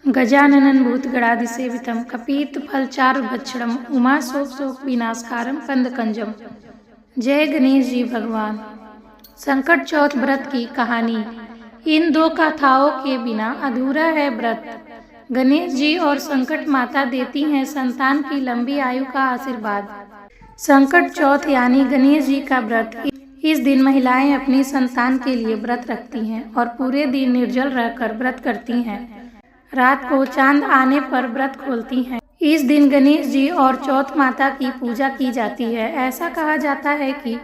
गजाननं भूतगणाधिसेवितं कपीतफलचारुभक्षणं उमाशोकशोकविनाशकारं कंदकंजम। जय गणेश जी भगवान। संकट चौथ व्रत की कहानी। इन दो कथाओं के बिना अधूरा है व्रत। गणेश जी और संकट माता देती हैं संतान की लंबी आयु का आशीर्वाद। संकट चौथ यानी गणेश जी का व्रत। इस दिन महिलाएं अपनी संतान के लिए व्रत रखती हैं और पूरे दिन निर्जल रहकर व्रत करती हैं। रात को चांद आने पर व्रत खोलती हैं। इस दिन गणेश जी और चौथ माता की पूजा की जाती है। ऐसा कहा जाता है कि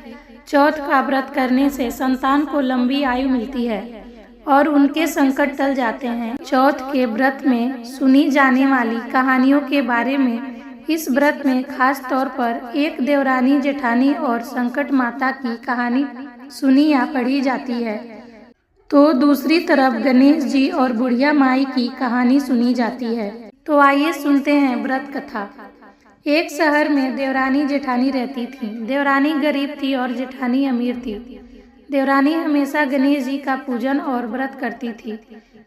चौथ का व्रत करने से संतान को लंबी आयु मिलती है और उनके संकट टल जाते हैं। चौथ के व्रत में सुनी जाने वाली कहानियों के बारे में इस व्रत में खास तौर पर एक देवरानी जेठानी और संकट माता की कहानी सुनी या पढ़ी जाती है, तो दूसरी तरफ गणेश जी और बुढ़िया माई की कहानी सुनी जाती है। तो आइए सुनते हैं व्रत कथा। एक शहर में देवरानी जेठानी रहती थी। देवरानी गरीब थी और जेठानी अमीर थी। देवरानी हमेशा गणेश जी का पूजन और व्रत करती थी।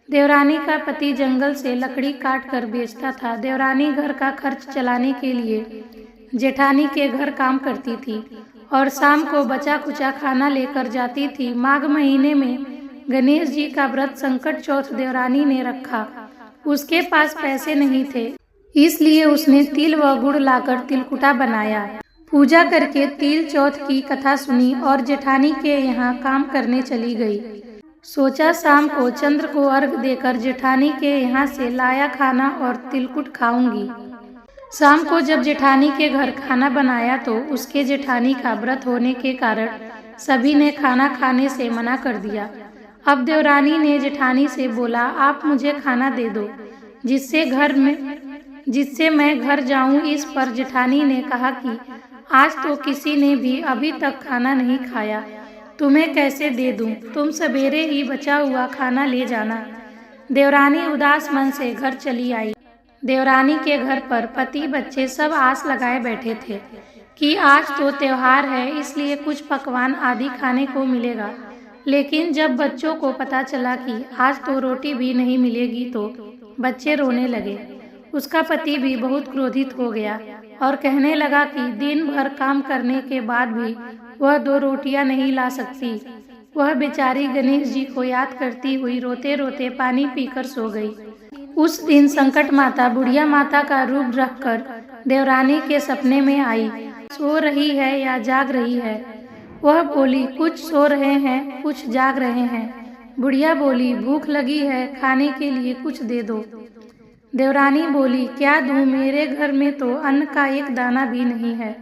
देवरानी का पति जंगल से लकड़ी काट कर बेचता था। देवरानी घर का खर्च चलाने के लिए जेठानी के घर काम करती थी और शाम को बचा कुचा खाना लेकर जाती थी। माघ महीने में गणेश जी का व्रत संकट चौथ देवरानी ने रखा। उसके पास पैसे नहीं थे, इसलिए उसने तिल व गुड़ लाकर तिलकुटा बनाया। पूजा करके तिल चौथ की कथा सुनी और जेठानी के यहाँ काम करने चली गई। सोचा शाम को चंद्र को अर्घ देकर जेठानी के यहाँ से लाया खाना और तिलकुट खाऊंगी। शाम को जब जेठानी के घर खाना बनाया तो उसके जेठानी का व्रत होने के कारण सभी ने खाना खाने से मना कर दिया। अब देवरानी ने जेठानी से बोला, आप मुझे खाना दे दो जिससे मैं घर जाऊं। इस पर जेठानी ने कहा कि आज तो किसी ने भी अभी तक खाना नहीं खाया, तुम्हें कैसे दे दूं? तुम सवेरे ही बचा हुआ खाना ले जाना। देवरानी उदास मन से घर चली आई। देवरानी के घर पर पति बच्चे सब आस लगाए बैठे थे कि आज तो त्योहार है, इसलिए कुछ पकवान आदि खाने को मिलेगा। लेकिन जब बच्चों को पता चला कि आज तो रोटी भी नहीं मिलेगी तो बच्चे रोने लगे। उसका पति भी बहुत क्रोधित हो गया और कहने लगा कि दिन भर काम करने के बाद भी वह 2 रोटियां नहीं ला सकती। वह बेचारी गणेश जी को याद करती हुई रोते रोते पानी पीकर सो गई। उस दिन संकट माता बुढ़िया माता का रूप रखकर देवरानी के सपने में आई। सो रही है या जाग रही है? वह बोली, कुछ सो रहे हैं, कुछ जाग रहे हैं। बुढ़िया बोली, भूख लगी है, खाने के लिए कुछ दे दो। देवरानी बोली, क्या दूं? मेरे घर में तो अन्न का एक दाना भी नहीं है।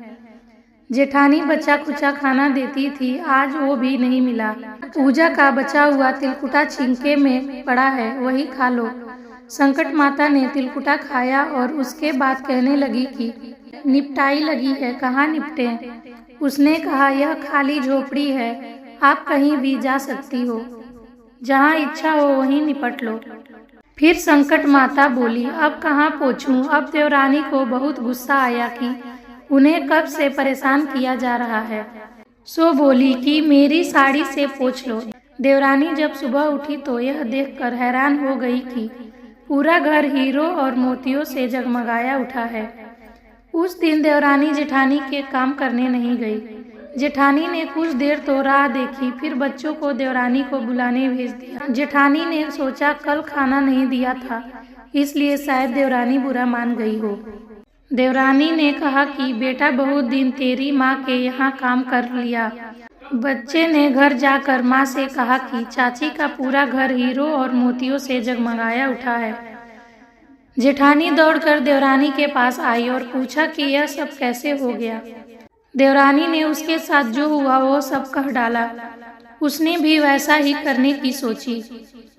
जेठानी बचा कुचा खाना देती थी, आज वो भी नहीं मिला। पूजा का बचा हुआ तिलकुटा छिंके में पड़ा है, वही खा लो। संकट माता ने तिलकुटा खाया और उसके बाद कहने लगी कि निपटाई लगी है, कहाँ निपटे? उसने कहा, यह खाली झोपड़ी है, आप कहीं भी जा सकती हो, जहाँ इच्छा हो वहीं निपट लो। फिर संकट माता बोली, अब कहाँ पहुँचूं? अब देवरानी को बहुत गुस्सा आया कि उन्हें कब से परेशान किया जा रहा है। सो बोली कि मेरी साड़ी से पोंछ लो। देवरानी जब सुबह उठी तो यह देखकर हैरान हो गई कि पूरा घर हीरो और मोतियों से जगमगाया उठा है। उस दिन देवरानी जेठानी के काम करने नहीं गई। जेठानी ने कुछ देर तो राह देखी, फिर बच्चों को देवरानी को बुलाने भेज दिया। जेठानी ने सोचा कल खाना नहीं दिया था, इसलिए शायद देवरानी बुरा मान गई हो। देवरानी ने कहा कि बेटा बहुत दिन तेरी माँ के यहाँ काम कर लिया। बच्चे ने घर जाकर माँ से कहा कि चाची का पूरा घर हीरो और मोतियों से जगमगाया उठा है। जेठानी दौड़कर देवरानी के पास आई और पूछा कि यह सब कैसे हो गया। देवरानी ने उसके साथ जो हुआ वो सब कह डाला। उसने भी वैसा ही करने की सोची।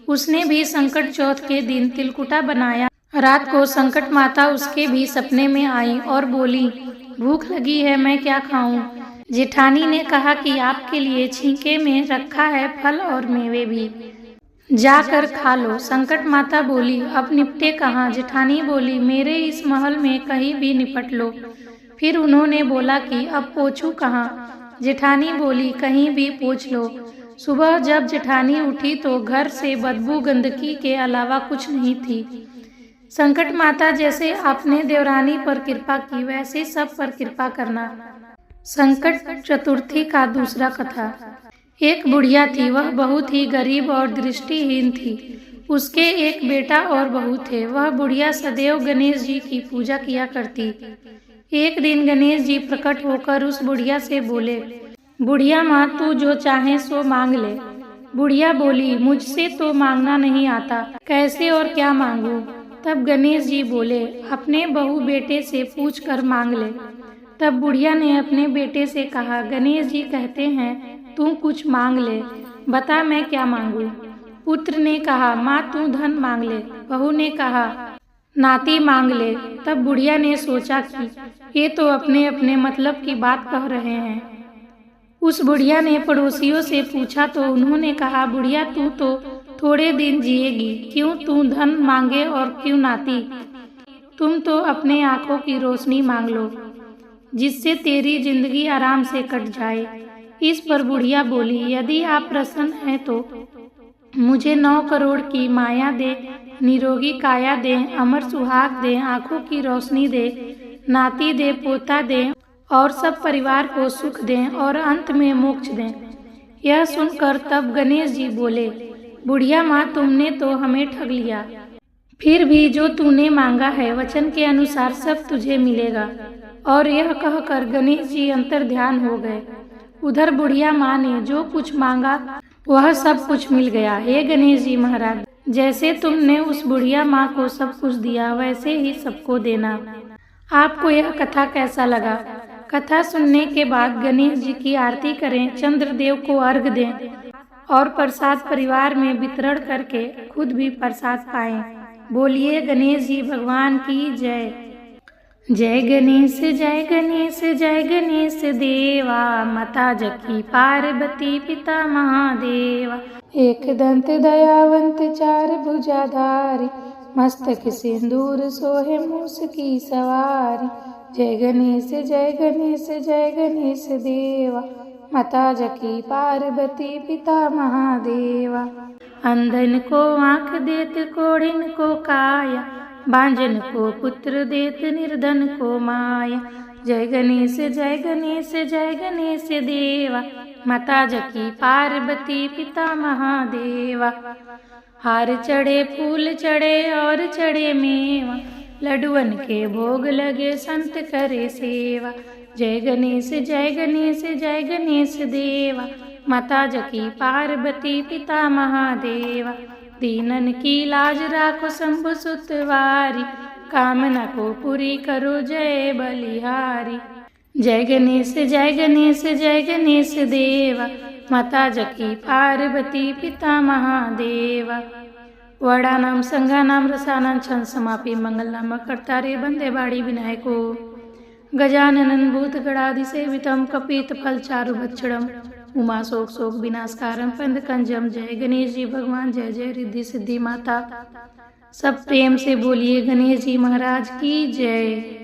उसने भी संकट चौथ के दिन तिलकुटा बनाया। रात को संकट माता उसके भी सपने में आई और बोली, भूख लगी है, मैं क्या खाऊं? जेठानी ने कहा कि आपके लिए छींके में रखा है फल और मेवे भी, जाकर खा लो। संकट माता बोली, अब निपटे कहाँ? जेठानी बोली, मेरे इस महल में कहीं भी निपट लो। फिर उन्होंने बोला कि अब पोंछूं कहाँ? जेठानी बोली, कहीं भी पोंछ लो। सुबह जब जेठानी उठी तो घर से बदबू गंदगी के अलावा कुछ नहीं थी। संकट माता जैसे आपने देवरानी पर कृपा की वैसे सब पर कृपा करना। संकट चतुर्थी का दूसरा कथा। एक बुढ़िया थी, वह बहुत ही गरीब और दृष्टिहीन थी। उसके एक बेटा और बहू थे। वह बुढ़िया सदैव गणेश जी की पूजा किया करती। एक दिन गणेश जी प्रकट होकर उस बुढ़िया से बोले, बुढ़िया माँ, तू जो चाहे सो मांग ले। बुढ़िया बोली, मुझसे तो मांगना नहीं आता, कैसे और क्या मांगू। तब गणेश जी बोले, अपने बहू बेटे से पूछ कर मांग ले। तब बुढ़िया ने अपने बेटे से कहा, गणेश जी कहते हैं तू कुछ मांग ले, बता मैं क्या मांगू। पुत्र ने कहा, माँ तू धन मांग ले। बहू ने कहा, नाती मांग ले। तब बुढ़िया ने सोचा कि ये तो अपने अपने मतलब की बात कह रहे हैं। उस बुढ़िया ने पड़ोसियों से पूछा तो उन्होंने कहा, बुढ़िया तू तो थोड़े दिन जिएगी, क्यों तू धन मांगे और क्यों नाती। तुम तो अपने आंखों की रोशनी मांग लो, जिससे तेरी जिंदगी आराम से कट जाए। इस पर बुढ़िया बोली, यदि आप प्रसन्न हैं तो मुझे 9 करोड़ की माया दे, निरोगी काया दे, अमर सुहाग दे, आंखों की रोशनी दे, नाती दे, पोता दे और सब परिवार को सुख दें और अंत में मोक्ष दें। यह सुनकर तब गणेश जी बोले, बुढ़िया माँ, तुमने तो हमें ठग लिया। फिर भी जो तूने मांगा है वचन के अनुसार सब तुझे मिलेगा। और यह कहकर गणेश जी अंतर ध्यान हो गए। उधर बुढ़िया माँ ने जो कुछ मांगा वह सब कुछ मिल गया। हे गणेश जी महाराज, जैसे तुमने उस बुढ़िया माँ को सब कुछ दिया वैसे ही सबको देना। आपको यह कथा कैसा लगा? कथा सुनने के बाद गणेश जी की आरती करें, चंद्रदेव को अर्घ दें और प्रसाद परिवार में वितरण करके खुद भी प्रसाद पाएं। बोलिए गणेश जी भगवान की जय। जय गणेश जय गणेश जय गणेश देवा, माता जकी पार्वती पिता महादेवा। एक दंत दयावंत चार भुजाधारी, मस्तक सिंदूर सोहे मूस की सवारी। जय गणेश जय गणेश जय गणेश देवा, माता जकी पार्वती पिता महादेवा। अंधन को आँख देत कोढ़िन को काया, बांझन को पुत्र देत निर्धन को माया। जय गणेश जय गणेश जय गणेश देवा, माता जकी पार्वती पिता महादेवा। हार चढ़े फूल चढ़े और चढ़े मेवा, लड्डुअन के भोग लगे संत करे सेवा। जय गणेश जय गणेश जय गणेश देवा, माता जकी पार्वती पिता महादेवा। दीनन की लाज राखो शंभु सुतवारी, कामना को पूरी करो जय बलिहारी। जय गणेश जय गणेश जय गणेश देवा, माता जकी पार्वती पिता महादेवा। वर्णानाम संघानाम रसानां छंद समापि मंगलनाम कर्तारे बंदे बाड़ी विनायको। गजाननं भूतगणाधिसेवितं कपित्थफलचारुभक्षणं, उमा शोक शोक विनाशकारं पंदकंजम। जय गणेश जी भगवान, जय जय रिद्धि सिद्धि माता। सब प्रेम से बोलिए गणेश जी महाराज की जय।